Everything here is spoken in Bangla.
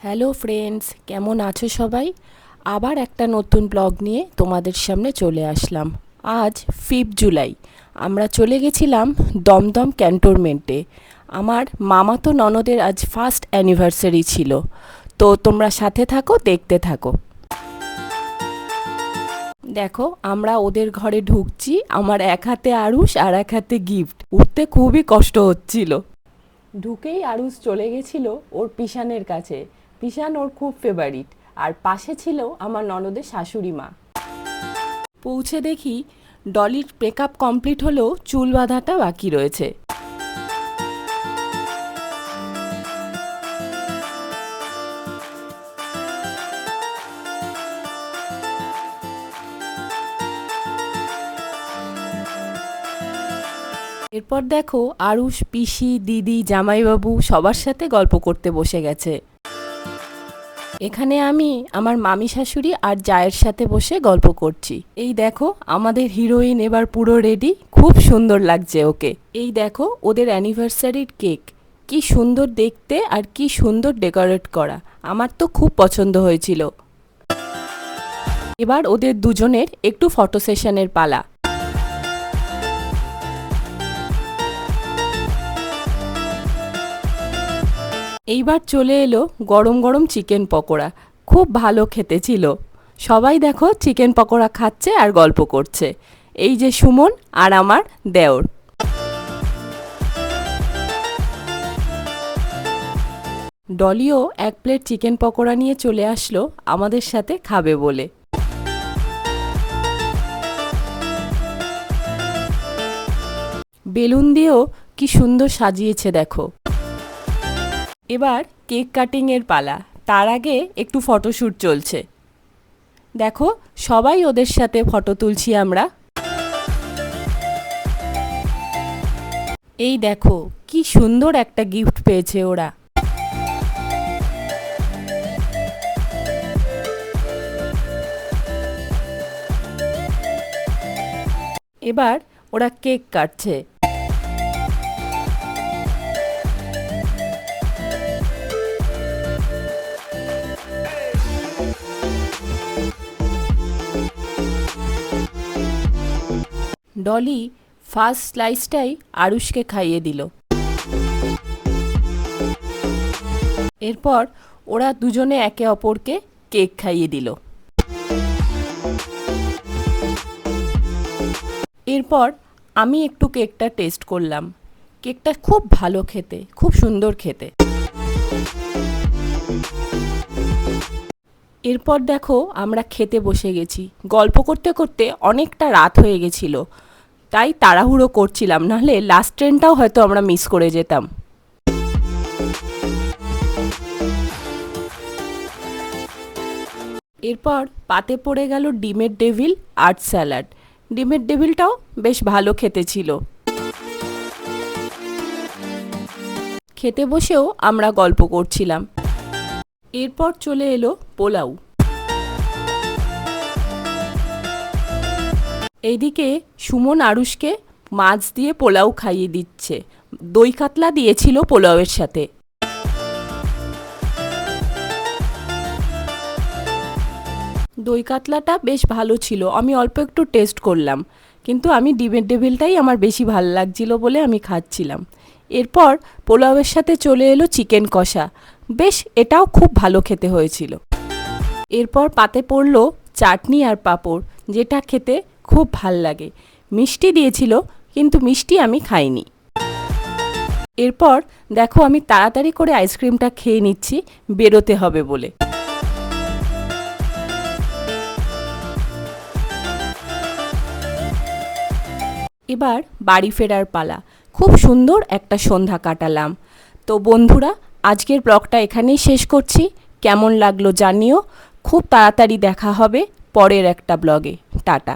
হ্যালো ফ্রেন্ডস, কেমন আছো সবাই? আবার একটা নতুন ব্লগ নিয়ে তোমাদের সামনে চলে আসলাম। আজ 5 জুলাই আমরা চলে গেছিলাম দমদম ক্যান্টনমেন্টে। আমার মামাতো ননদের আজ ফার্স্ট অ্যানিভার্সারি ছিল। তো তোমরা সাথে থাকো, দেখতে থাকো। দেখো, আমরা ওদের ঘরে ঢুকছি। আমার এক হাতে আড়ুস আর এক হাতে গিফট, উঠতে খুবই কষ্ট হচ্ছিল। ঢুকেই আরুষ চলে গেছিল ওর পিসানের কাছে। পিসান ওর খুব ফেভারিট, আর পাশে ছিল আমার ননদের শাশুড়ি মা। পৌঁছে দেখি ডলির মেকআপ কমপ্লিট হলেও চুল বাঁধাটা বাকি রয়েছে। এরপর দেখো আরুষ পিসি, দিদি, জামাইবাবু সবার সাথে গল্প করতে বসে গেছে। এখানে আমি আমার মামি শাশুড়ি আর জায়ের সাথে বসে গল্প করছি। এই দেখো আমাদের হিরোইন এবার পুরো রেডি, খুব সুন্দর লাগছে ওকে। এই দেখো ওদের অ্যানিভার্সারির কেক, কি সুন্দর দেখতে আর কি সুন্দর ডেকোরেট করা, আমার তো খুব পছন্দ হয়েছিল। এবার ওদের দুজনের একটু ফটো সেশনের পালা। এইবার চলে এলো গরম গরম চিকেন পকোড়া, খুব ভালো খেতে ছিল। সবাই দেখো চিকেন পকোড়া খাচ্ছে আর গল্প করছে। এই যে সুমন আর আমার দেওর। ডলিও এক প্লেট চিকেন পকোড়া নিয়ে চলে আসলো আমাদের সাথে খাবে বলে। বেলুন দিয়েও কি সুন্দর সাজিয়েছে দেখো। এবার কেক কাটিংয়ের পালা, তার আগে একটু ফটোশ্যুট চলছে। দেখো সবাই ওদের সাথে ফটো তুলছি আমরা। এই দেখো কি সুন্দর একটা গিফট পেয়েছে ওরা। এবার ওরা কেক কাটছে। ডলি ফার্স্ট স্লাইসটাই আরুষকে খাইয়ে দিল। এরপর ওরা দুজনে একে অপরকে কেক খাইয়ে দিল। এরপর আমি একটু কেকটা টেস্ট করলাম। কেকটা খুব ভালো খেতে, খুব সুন্দর খেতে। এরপর দেখো আমরা খেতে বসে গেছি। গল্প করতে করতে অনেকটা রাত হয়ে গেছিল, তাই তাড়াহুড়ো করছিলাম, নাহলে লাস্ট ট্রেনটাও হয়তো আমরা মিস করে যেতাম। এরপর পাতে পড়ে গেল ডিমের ডেভিল আর স্যালাড। ডিমের ডেভিলটাও বেশ ভালো খেতে ছিল। খেতে বসেও আমরা গল্প করছিলাম। এরপর চলে এলো পোলাও। এইদিকে সুমন আরুষকে মাছ দিয়ে পোলাও খাইয়ে দিচ্ছে। দই কাতলা দিয়েছিল পোলাওয়ের সাথে। দই কাতলাটা বেশ ভালো ছিল, আমি অল্প একটু টেস্ট করলাম, কিন্তু আমি ডিমের ডেভিলটাই আমার বেশি ভালো লাগছিল বলে আমি খাচ্ছিলাম। এরপর পোলাওয়ের সাথে চলে এলো চিকেন কষা, বেশ এটাও খুব ভালো খেতে হয়েছিল। এরপর পাতে পড়লো চাটনি আর পাঁপড়, যেটা খেতে খুব ভাল লাগে। মিষ্টি দিয়েছিল, কিন্তু মিষ্টি আমি খাইনি। এরপর দেখো আমি তাড়াতাড়ি করে আইসক্রিমটা খেয়ে নিচ্ছি, বেরোতে হবে বলে। এবার বাড়ি ফেরার পালা। খুব সুন্দর একটা সন্ধ্যা কাটালাম। তো বন্ধুরা, আজকের ব্লগটা এখানেই শেষ করছি। কেমন লাগলো জানিও। খুব তাড়াতাড়ি দেখা হবে পরের একটা ব্লগে। টাটা।